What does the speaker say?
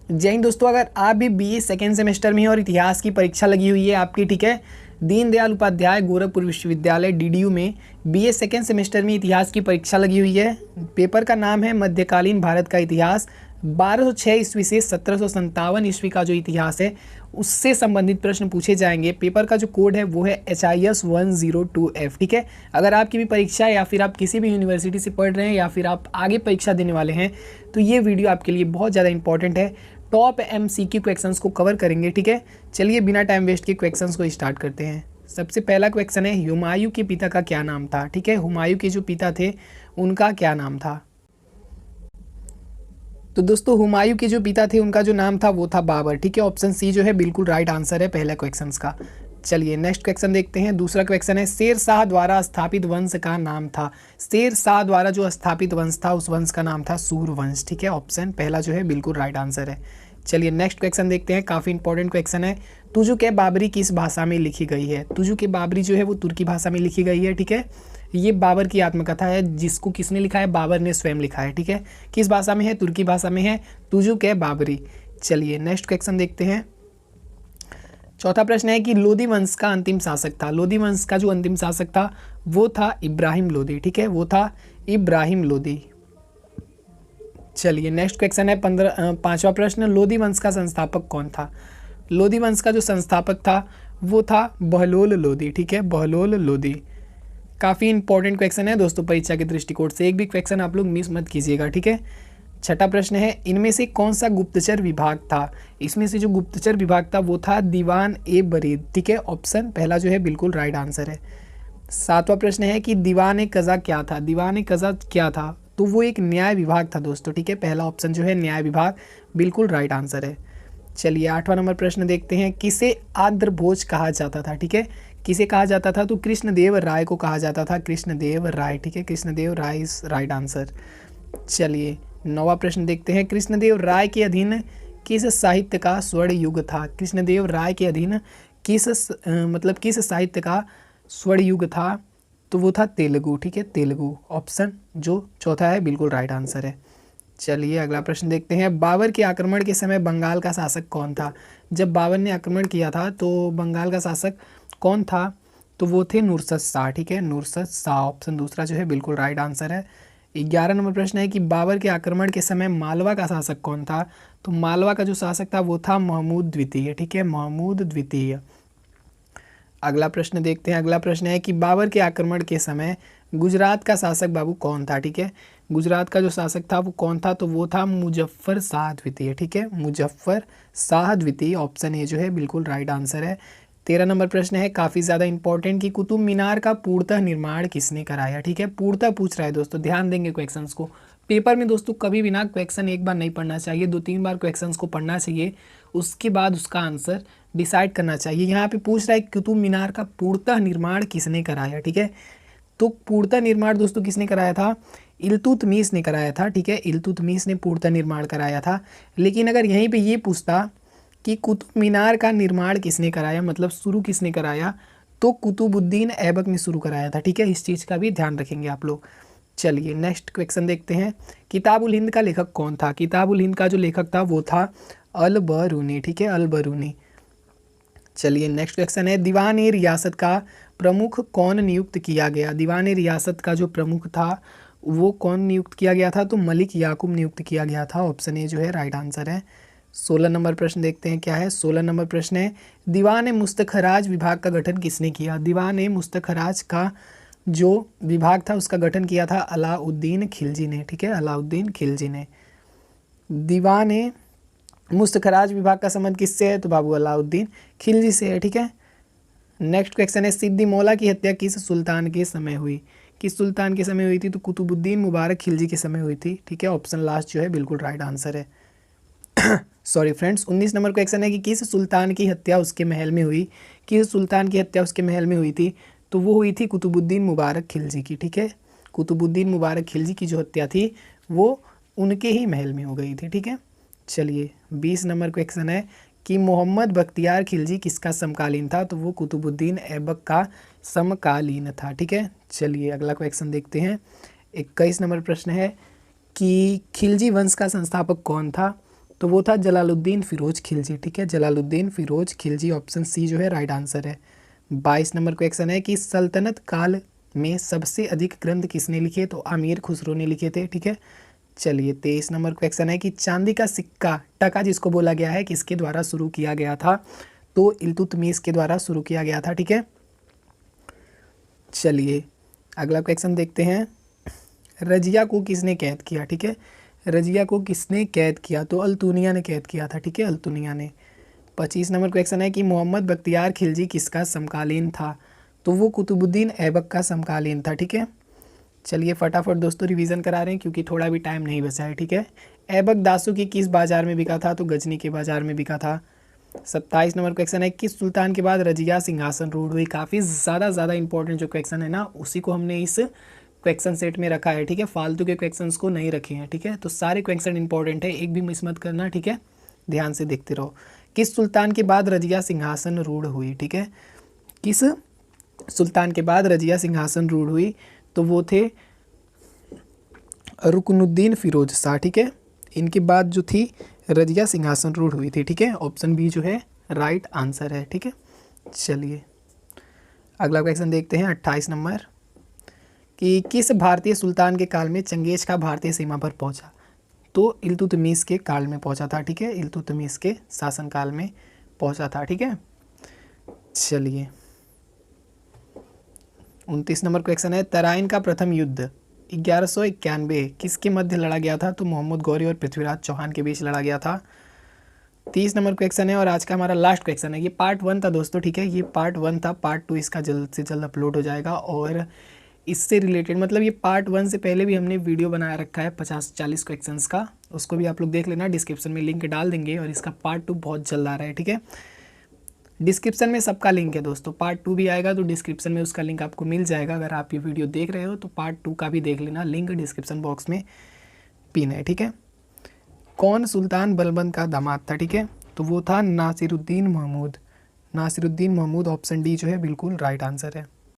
जय हिंद दोस्तों, अगर आप भी बीए सेकेंड सेमेस्टर में हैं और इतिहास की परीक्षा लगी हुई है आपकी, ठीक है, दीनदयाल उपाध्याय गोरखपुर विश्वविद्यालय डीडीयू में बीए सेकेंड सेमेस्टर में इतिहास की परीक्षा लगी हुई है। पेपर का नाम है मध्यकालीन भारत का इतिहास। 1206 ईस्वी से 1757 ईस्वी का जो इतिहास है उससे संबंधित प्रश्न पूछे जाएंगे। पेपर का जो कोड है वो है HIS 102F, ठीक है। अगर आपकी भी परीक्षा है या फिर आप किसी भी यूनिवर्सिटी से पढ़ रहे हैं या फिर आप आगे परीक्षा देने वाले हैं तो ये वीडियो आपके लिए बहुत ज़्यादा इंपॉर्टेंट है। टॉप MCQ क्वेश्चंस को कवर करेंगे, ठीक है। चलिए बिना टाइम वेस्ट के क्वेश्चंस को स्टार्ट करते हैं। सबसे पहला क्वेश्चन है, हुमायूं के पिता का क्या नाम था, ठीक है। हुमायूं के जो पिता थे उनका क्या नाम था। तो दोस्तों हुमायूं के जो पिता थे उनका जो नाम था वो था बाबर, ठीक है। ऑप्शन सी जो है बिल्कुल राइट आंसर है पहले क्वेश्चन का। चलिए नेक्स्ट क्वेश्चन देखते हैं। दूसरा क्वेश्चन है, शेर शाह द्वारा स्थापित वंश का नाम था। शेर शाह द्वारा जो स्थापित वंश था उस वंश का नाम था सूर्यवंश, ठीक है। ऑप्शन पहला जो है बिल्कुल राइट आंसर है। चलिए नेक्स्ट क्वेश्चन देखते हैं, काफ़ी इंपॉर्टेंट क्वेश्चन है। तुजुक बाबरी किस भाषा में लिखी गई है। तुजुक बाबरी जो है वो तुर्की भाषा में लिखी गई है, ठीक है। ये बाबर की आत्मकथा है जिसको किसने लिखा है, बाबर ने स्वयं लिखा है, ठीक है। किस भाषा में है, तुर्की भाषा में है, तुजुक बाबरी। चलिए नेक्स्ट क्वेश्चन देखते हैं। चौथा प्रश्न है कि लोदी वंश का अंतिम शासक था। लोदी वंश का जो अंतिम शासक था वो था इब्राहिम लोदी, ठीक है, वो था इब्राहिम लोदी। चलिए नेक्स्ट क्वेश्चन है पांचवा प्रश्न, लोदी वंश का संस्थापक कौन था। लोदी वंश का जो संस्थापक था वो था बहलोल लोदी, ठीक है, बहलोल लोदी। काफ़ी इंपॉर्टेंट क्वेश्चन है दोस्तों परीक्षा के दृष्टिकोण से, एक भी क्वेश्चन आप लोग मिस मत कीजिएगा, ठीक है। छठा प्रश्न है, इनमें से कौन सा गुप्तचर विभाग था। इसमें से जो गुप्तचर विभाग था वो था दीवान ए बरीद, ठीक है। ऑप्शन पहला जो है बिल्कुल राइट आंसर है। सातवां प्रश्न है कि दीवान ए कज़ा क्या था। दीवान ए कज़ा क्या था, तो वो एक न्याय विभाग था दोस्तों, ठीक है। पहला ऑप्शन जो है न्याय विभाग बिल्कुल राइट आंसर है। चलिए आठवां नंबर प्रश्न देखते हैं, किसे आर्द्र भोज कहा जाता था, ठीक है। किसे कहा जाता था, तो कृष्णदेव राय को कहा जाता था, कृष्णदेव राय, ठीक है, कृष्णदेव राय इज राइट आंसर। चलिए नौवां प्रश्न देखते हैं, कृष्णदेव राय के अधीन किस साहित्य का स्वर्ण युग था। कृष्णदेव राय के अधीन किस साहित्य का स्वर्ण युग था, तो वो था तेलुगु, ठीक है, तेलुगु। ऑप्शन जो चौथा है बिल्कुल राइट आंसर है। चलिए अगला प्रश्न देखते हैं, बाबर के आक्रमण के समय बंगाल का शासक कौन था। जब बाबर ने आक्रमण किया था तो बंगाल का शासक कौन था, तो वो थे नुरसत शाह, ठीक है, नुरसत शाह। ऑप्शन दूसरा जो है बिल्कुल राइट आंसर है। 11 नंबर प्रश्न है कि बाबर के आक्रमण के समय मालवा का शासक कौन था। तो मालवा का जो शासक था वो था महमूद द्वितीय, ठीक है, महमूद द्वितीय। अगला प्रश्न देखते हैं। अगला प्रश्न है कि बाबर के आक्रमण के समय गुजरात का शासक बाबू कौन था, ठीक है। गुजरात का जो शासक था वो कौन था, तो वो था मुजफ्फर शाह द्वितीय, ठीक है, मुजफ्फर शाह द्वितीय। ऑप्शन ए जो है बिल्कुल राइट आंसर है। 13 नंबर प्रश्न है काफ़ी ज़्यादा इंपॉर्टेंट कि कुतुब मीनार का पूर्णतः निर्माण किसने कराया, ठीक है। पूर्णतः पूछ रहा है दोस्तों, ध्यान देंगे क्वेश्चंस को। पेपर में दोस्तों कभी भी ना क्वेश्चन एक बार नहीं पढ़ना चाहिए, 2-3 बार क्वेश्चंस को पढ़ना चाहिए, उसके बाद उसका आंसर डिसाइड करना चाहिए। यहाँ पे पूछ रहा है कुतुब मीनार का पूर्णतः निर्माण किसने कराया, ठीक है। तो पूर्णतः निर्माण दोस्तों किसने कराया था, इल्तुतमिश ने कराया था, ठीक है, इल्तुतमिश ने पूर्णतः निर्माण कराया था। लेकिन अगर यहीं पे ये पूछता कि कुतुब मीनार का निर्माण किसने कराया, मतलब शुरू किसने कराया, तो कुतुबुद्दीन ऐबक ने शुरू कराया था, ठीक है। इस चीज़ का भी ध्यान रखेंगे आप लोग। चलिए नेक्स्ट क्वेश्चन देखते हैं, किताबुल हिंद का लेखक कौन था। किताबुल हिंद का जो लेखक था वो था अल बरूनी, ठीक है, अल बरूनी। चलिए नेक्स्ट क्वेश्चन है, दीवान ए रियासत का प्रमुख कौन नियुक्त किया गया। दीवान ए रियासत का जो प्रमुख था वो कौन नियुक्त किया गया था, तो मलिक याकूब नियुक्त किया गया था। ऑप्शन ए जो है राइट आंसर है। 16 नंबर प्रश्न देखते हैं क्या है। 16 नंबर प्रश्न है, दीवान ए मुस्तखराज विभाग का गठन किसने किया। दीवान ए मुस्तखराज का जो विभाग था उसका गठन किया था अलाउद्दीन खिलजी ने, ठीक है, अलाउद्दीन खिलजी ने। दीवान ए मुस्तखराज विभाग का संबंध किससे है, तो बाबू अलाउद्दीन खिलजी से है, ठीक है। नेक्स्ट क्वेश्चन है, सिद्दी मौला की हत्या किस सुल्तान के समय हुई। किस सुल्तान के समय हुई थी, तो कुतुबुद्दीन मुबारक खिलजी के समय हुई थी, ठीक है। ऑप्शन लास्ट जो है बिल्कुल राइट आंसर है। सॉरी फ्रेंड्स, 19 नंबर क्वेश्चन है कि किस सुल्तान की हत्या उसके महल में हुई। किस सुल्तान की हत्या उसके महल में हुई थी, तो वो हुई थी कुतुबुद्दीन मुबारक खिलजी की, ठीक है। कुतुबुद्दीन मुबारक खिलजी की जो हत्या थी वो उनके ही महल में हो गई थी, ठीक है। चलिए 20 नंबर क्वेश्चन है कि मोहम्मद बख्तियार खिलजी किसका समकालीन था, तो वो कुतुबुद्दीन ऐबक का समकालीन था, ठीक है। चलिए अगला क्वेश्चन देखते हैं। 21 नंबर प्रश्न है कि खिलजी वंश का संस्थापक कौन था, तो वो था जलालुद्दीन फिरोज खिलजी, ठीक है, जलालुद्दीन फिरोज खिलजी, ऑप्शन सी जो है राइट आंसर है। 22 नंबर क्वेश्चन है कि सल्तनत काल में सबसे अधिक ग्रंथ किसने लिखे, तो अमीर खुसरो ने लिखे थे, ठीक है। चलिए 23 नंबर क्वेश्चन है कि चांदी का सिक्का, टका जिसको बोला गया है, किसके द्वारा शुरू किया गया था, तो इल्तुतमिश के द्वारा शुरू किया गया था, ठीक है। चलिए अगला क्वेश्चन देखते हैं, रजिया को किसने कैद किया, ठीक है, रजिया को किसने कैद किया, तो अल्तुनिया ने कैद किया था, ठीक है, अल्तुनिया ने। 25 नंबर क्वेश्चन है कि मोहम्मद बख्तियार खिलजी किसका समकालीन था, तो वो कुतुबुद्दीन ऐबक का समकालीन था, ठीक है। चलिए फटाफट दोस्तों रिवीजन करा रहे हैं क्योंकि थोड़ा भी टाइम नहीं बचा है, ठीक है। ऐबक दासू की किस बाजार में बिका था, तो गजनी के बाजार में बिका था। 27 नंबर क्वेश्चन है किस सुल्तान के बाद रजिया सिंहासन रूढ़ हुई, काफ़ी ज़्यादा इंपॉर्टेंट जो क्वेश्चन है ना, उसी को हमने इस क्वेश्चन सेट में रखा है, ठीक है, फालतू के क्वेश्चंस को नहीं रखे हैं, ठीक है। तो सारे क्वेश्चन इंपॉर्टेंट है, एक भी मिस मत करना, ठीक है, ध्यान से देखते रहो। किस सुल्तान के बाद रजिया सिंहासन रूढ़ हुई, ठीक है, किस सुल्तान के बाद रजिया सिंहासन रूढ़ हुई, तो वो थे रुकनुद्दीन फिरोज शाह, ठीक है। इनके बाद जो थी रजिया सिंहासन रूढ़ हुई थी, ठीक है, ऑप्शन बी जो है राइट आंसर है, ठीक है। चलिए अगला क्वेश्चन देखते हैं 28 नंबर कि किस भारतीय सुल्तान के काल में चंगेज का भारतीय सीमा पर पहुंचा, तो इल्तुतमिश के काल में पहुंचा था, ठीक है, इल्तुतमिश के शासनकाल में पहुंचा था, ठीक है। चलिए 29 नंबर क्वेश्चन है तराइन का प्रथम युद्ध 1191 किसके मध्य लड़ा गया था, तो मोहम्मद गौरी और पृथ्वीराज चौहान के बीच लड़ा गया था। 30 नंबर क्वेश्चन है और आज का हमारा लास्ट क्वेश्चन है, ये पार्ट 1 था दोस्तों, ठीक है, ये पार्ट 1 था, पार्ट 2 इसका जल्द से जल्द अपलोड हो जाएगा। और इससे रिलेटेड मतलब ये पार्ट 1 से पहले भी हमने वीडियो बनाया रखा है 50-40 क्वेश्चंस का, उसको भी आप लोग देख लेना, डिस्क्रिप्शन में लिंक डाल देंगे। और इसका पार्ट 2 बहुत जल्द आ रहा है, ठीक है, डिस्क्रिप्शन में सबका लिंक है दोस्तों, पार्ट 2 भी आएगा तो डिस्क्रिप्शन में उसका लिंक आपको मिल जाएगा। अगर आप ये वीडियो देख रहे हो तो पार्ट 2 का भी देख लेना, लिंक डिस्क्रिप्शन बॉक्स में पिन है, ठीक है। कौन सुल्तान बलबन का दामाद था, ठीक है, तो वो था नासिरुद्दीन महमूद, नासिरुद्दीन महमूद, ऑप्शन डी जो है बिल्कुल राइट आंसर है।